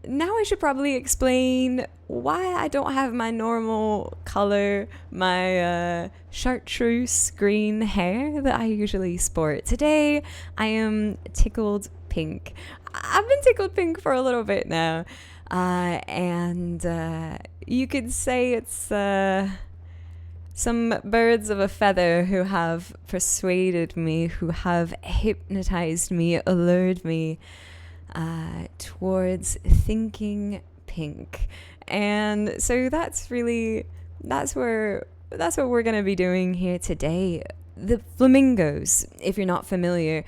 now I should probably explain why I don't have my normal color, my chartreuse green hair that I usually sport. Today, I am tickled pink. I've been tickled pink for a little bit now. And you could say it's some birds of a feather who have persuaded me, who have hypnotized me, allured me towards thinking pink. And so that's what we're going to be doing here today. The flamingos, if you're not familiar,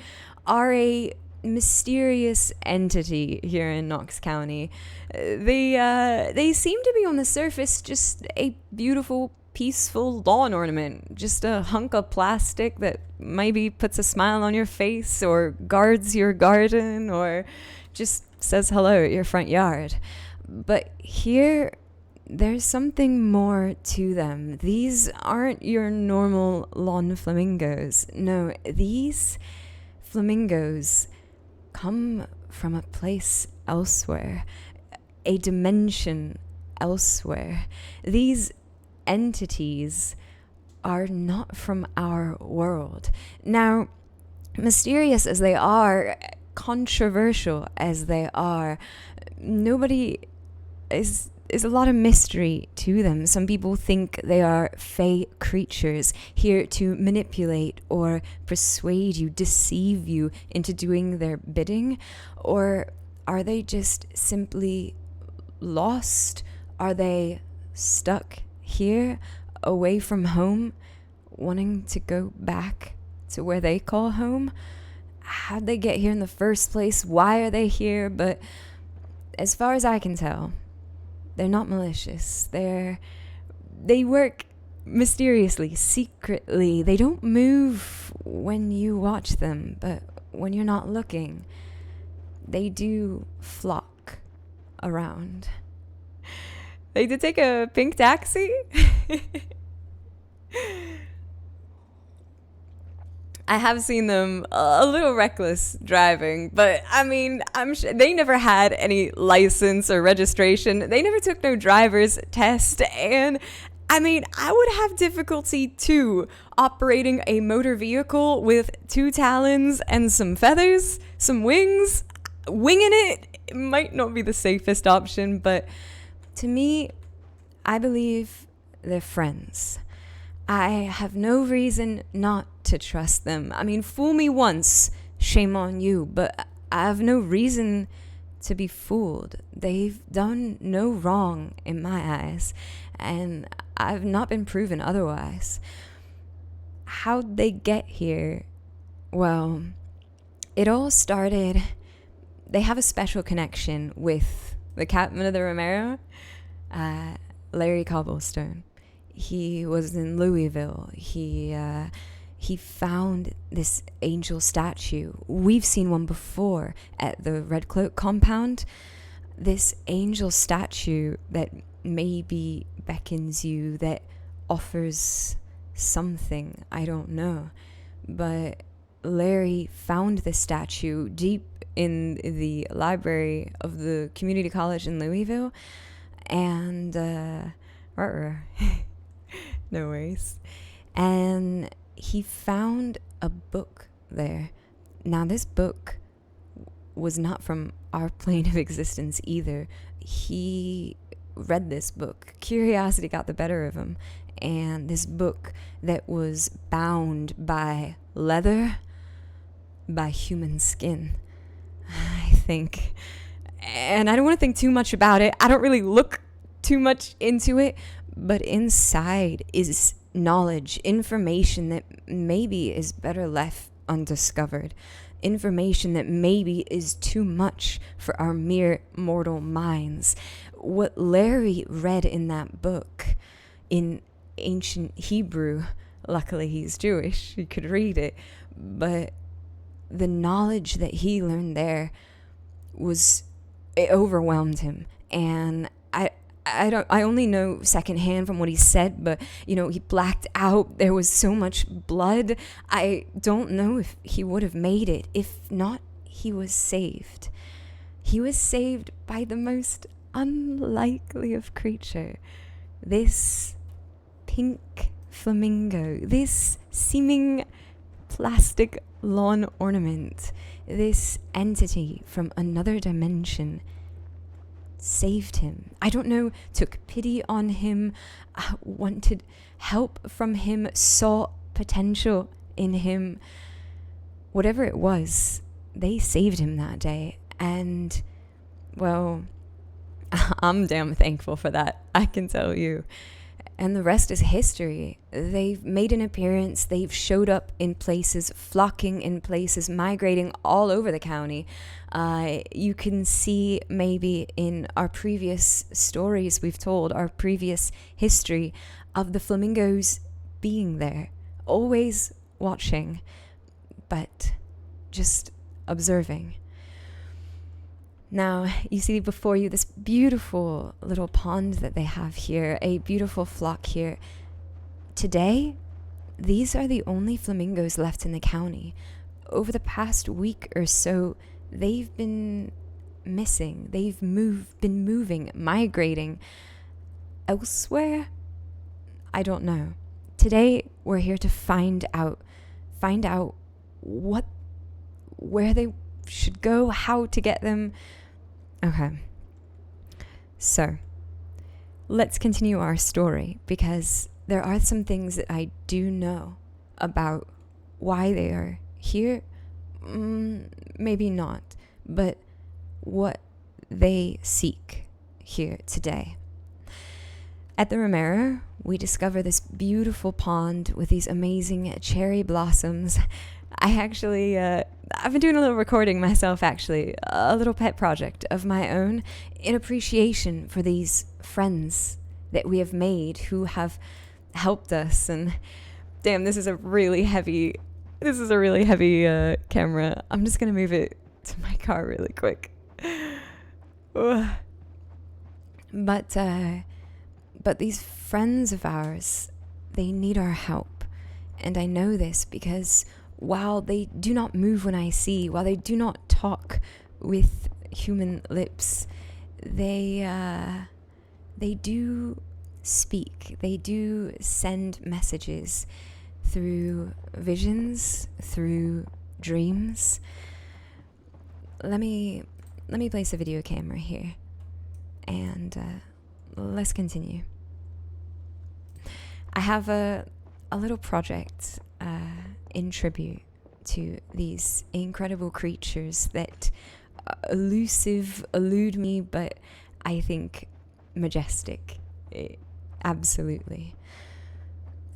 are a mysterious entity here in Knox County. They seem to be on the surface just a beautiful, peaceful lawn ornament, just a hunk of plastic that maybe puts a smile on your face or guards your garden or just says hello at your front yard. But here, there's something more to them. These aren't your normal lawn flamingos. No, these flamingos come from a place elsewhere, a dimension elsewhere. These entities are not from our world. Now, mysterious as they are, controversial as they are, is a lot of mystery to them. Some people think they are fey creatures here to manipulate or persuade you, deceive you into doing their bidding. Or are they just simply lost? Are they stuck here, away from home, wanting to go back to where they call home? How'd they get here in the first place? Why are they here? But as far as I can tell, they're not malicious. They work mysteriously, secretly. They don't move when you watch them, but when you're not looking, they do flock around. They did take a pink taxi. I have seen them a little reckless driving, but I mean, I'm sure they never had any license or registration. They never took no driver's test. And I mean, I would have difficulty too operating a motor vehicle with 2 talons and some feathers, some wings. Winging it might not be the safest option, but to me, I believe they're friends. I have no reason not to trust them. I mean, fool me once, shame on you, but I have no reason to be fooled. They've done no wrong in my eyes, and I've not been proven otherwise. How'd they get here? Well, it all started, they have a special connection with the captain of the Romero, Larry Cobblestone. He was in Louisville. He found this angel statue. We've seen one before at the Red Cloak compound. This angel statue that maybe beckons you, that offers something. I don't know. But Larry found this statue deep in the library of the community college in Louisville. And, no worries. And he found a book there. Now, this book was not from our plane of existence either. He read this book. Curiosity got the better of him. And this book that was bound by leather, by human skin, I think. And I don't want to think too much about it. I don't really look too much into it. But inside is knowledge, information that maybe is better left undiscovered. Information that maybe is too much for our mere mortal minds. What Larry read in that book in ancient Hebrew, luckily he's Jewish, he could read it, but the knowledge that he learned there it overwhelmed him. And I only know secondhand from what he said, but, he blacked out. There was so much blood. I don't know if he would have made it. If not, he was saved. he was saved by the most unlikely of creature. This pink flamingo, this seeming plastic lawn ornament, this entity from another dimension saved him. I don't know, took pity on him, wanted help from him, saw potential in him. Whatever it was, they saved him that day. And, well, I'm damn thankful for that, I can tell you. And the rest is history. They've made an appearance. They've showed up in places, flocking in places, migrating all over the county. You can see maybe in our previous stories we've told, our previous history of the flamingos being there, always watching, but just observing. Now, you see before you this beautiful little pond that they have here, a beautiful flock here. Today, these are the only flamingos left in the county. Over the past week or so, they've been missing. They've been moving, migrating elsewhere. I don't know. Today, we're here to find out where they should go, how to get them. Okay. So, let's continue our story, because there are some things that I do know about why they are here. Maybe not, but what they seek here today. At the Romero, we discover this beautiful pond with these amazing cherry blossoms. I've been doing a little recording myself, actually, a little pet project of my own in appreciation for these friends that we have made who have helped us. And damn, this is a really heavy camera. I'm just going to move it to my car really quick. But these friends of ours, they need our help. And I know this because while they do not move when I see, while they do not talk with human lips, they do speak. They do send messages through visions, through dreams. Let me place a video camera here, and let's continue. I have a little project in tribute to these incredible creatures that elude me, but I think majestic. Absolutely.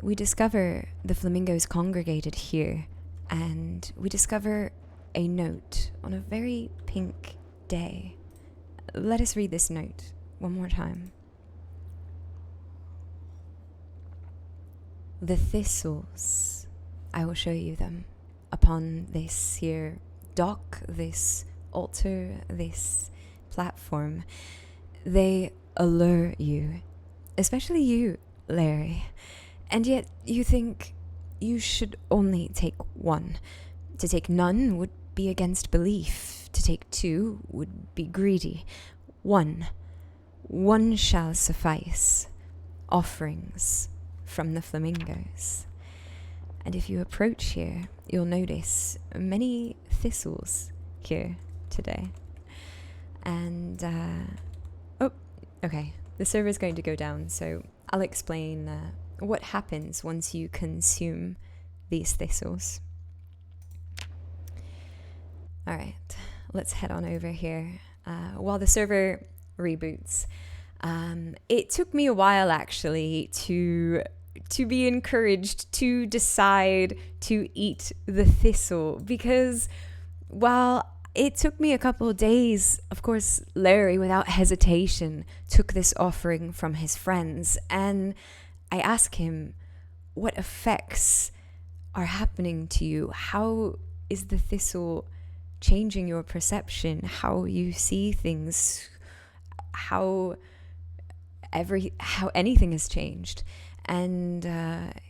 We discover the flamingos congregated here, and we discover a note on a very pink day. Let us read this note one more time. The thistles, I will show you them upon this here dock, this altar, this platform. They allure you, especially you, Larry. And yet you think you should only take one. To take none would be against belief. To take two would be greedy. One shall suffice. Offerings from the flamingos. And if you approach here, you'll notice many thistles here today. And, okay, the server's going to go down, so I'll explain what happens once you consume these thistles. Alright, let's head on over here. While the server reboots, it took me a while actually to be encouraged to decide to eat the thistle, because while it took me a couple of days, of course, Larry, without hesitation, took this offering from his friends, and I asked him, what effects are happening to you? How is the thistle changing your perception? How you see things? How anything has changed? And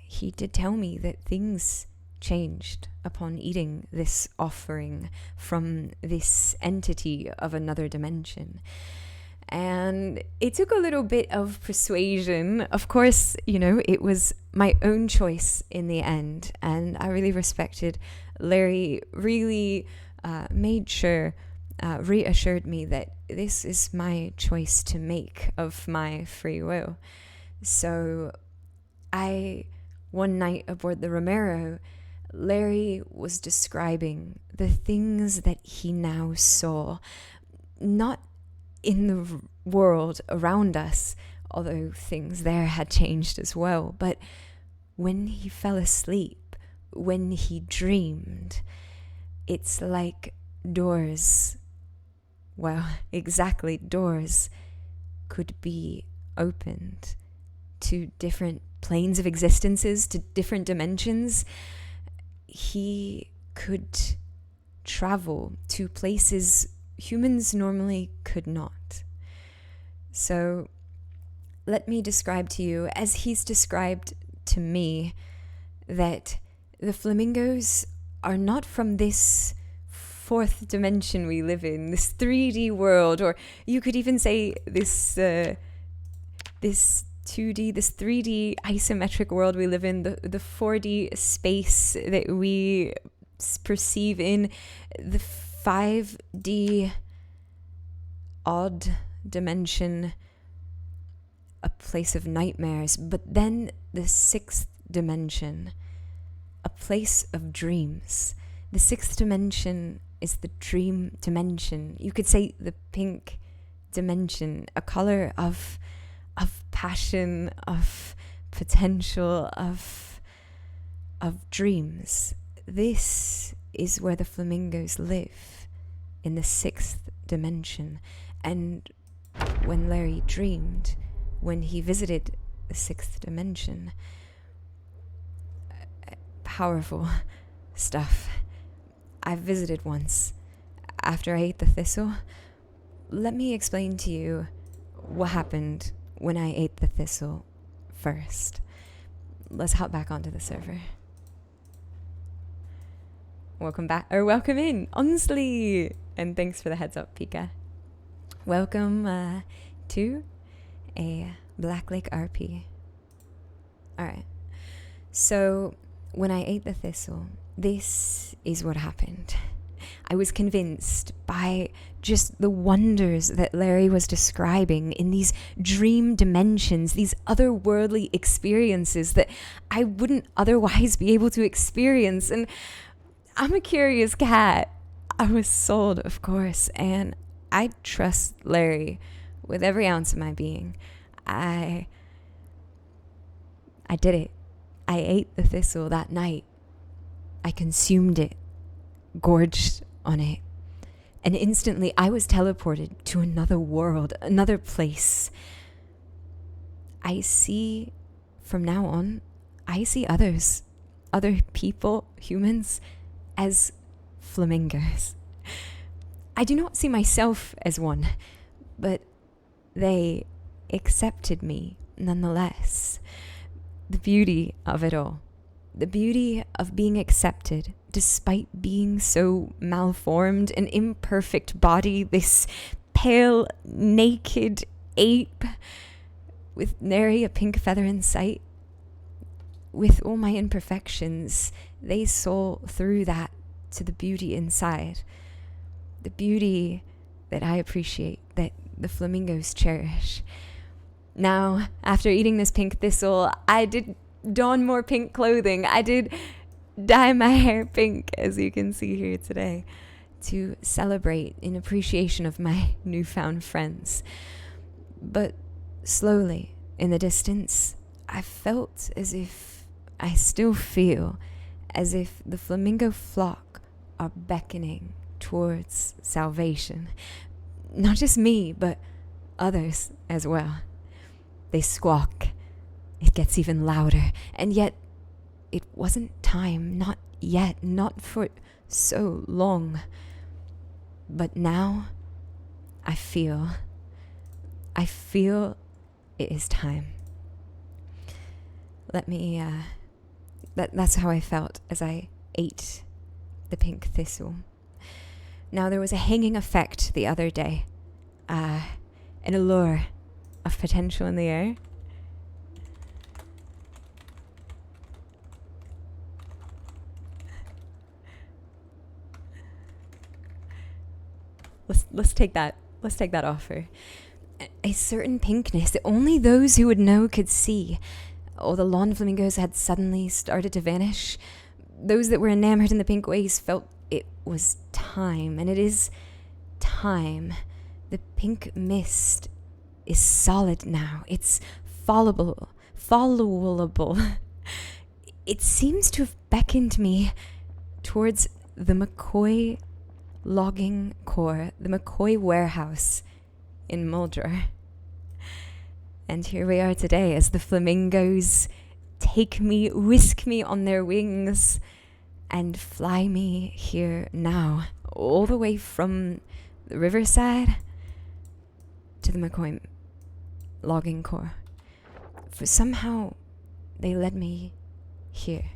he did tell me that things changed upon eating this offering from this entity of another dimension. And it took a little bit of persuasion. Of course, it was my own choice in the end. And I really respected Larry, really made sure, reassured me that this is my choice to make of my free will. So one night aboard the Romero, Larry was describing the things that he now saw, not in the world around us, although things there had changed as well, but when he fell asleep, when he dreamed, it's like doors, exactly, doors could be opened to different planes of existences, to different dimensions. He could travel to places humans normally could not. So let me describe to you, as he's described to me, that the flamingos are not from this fourth dimension we live in, this 3D world, or you could even say this 2D, this 3D isometric world we live in, the 4D space that we perceive in, the 5D odd dimension, a place of nightmares, but then the 6th dimension, a place of dreams. The 6th dimension is the dream dimension. You could say the pink dimension, a color of passion, of potential, of dreams. This is where the flamingos live, in the 6th dimension. And when Larry dreamed, when he visited the 6th dimension, powerful stuff. I visited once after I ate the thistle. Let me explain to you what happened when I ate the thistle first. Let's hop back onto the server. Welcome back, or welcome in, honestly. And thanks for the heads up, Pika. Welcome to a Blacklake RP. Alright. So, when I ate the thistle, this is what happened. I was convinced by just the wonders that Larry was describing in these dream dimensions, these otherworldly experiences that I wouldn't otherwise be able to experience. And I'm a curious cat. I was sold, of course, and I trust Larry with every ounce of my being. I did it. I ate the thistle that night. I consumed it, gorged on it, and instantly I was teleported to another world, another place. I see, from now on, I see others, other people, humans, as flamingos. I do not see myself as one, but they accepted me nonetheless. The beauty of it all, the beauty of being accepted despite being so malformed, an imperfect body, this pale, naked ape with nary a pink feather in sight. With all my imperfections, they saw through that to the beauty inside, the beauty that I appreciate, that the flamingos cherish. Now, after eating this pink thistle, I did don more pink clothing. I did dye my hair pink, as you can see here today, to celebrate in appreciation of my newfound friends. But slowly, in the distance, I felt as if, I still feel, as if the flamingo flock are beckoning towards salvation. Not just me, but others as well. They squawk. It gets even louder. And yet, it wasn't time. Not yet. Not for so long. But now, I feel it is time. Let me, that's how I felt as I ate the pink thistle. Now, there was a hanging effect the other day, an allure of potential in the air. Let's take that. Let's take that offer. A certain pinkness that only those who would know could see. Oh, the lawn flamingos had suddenly started to vanish. Those that were enamored in the pink waves felt it was time, and it is time. The pink mist is solid now. It's followable. It seems to have beckoned me towards the McCoy logging core, the McCoy warehouse in Muldra. And here we are today as the flamingos whisk me on their wings and fly me here now, all the way from the riverside to the McCoy logging core. For somehow they led me here.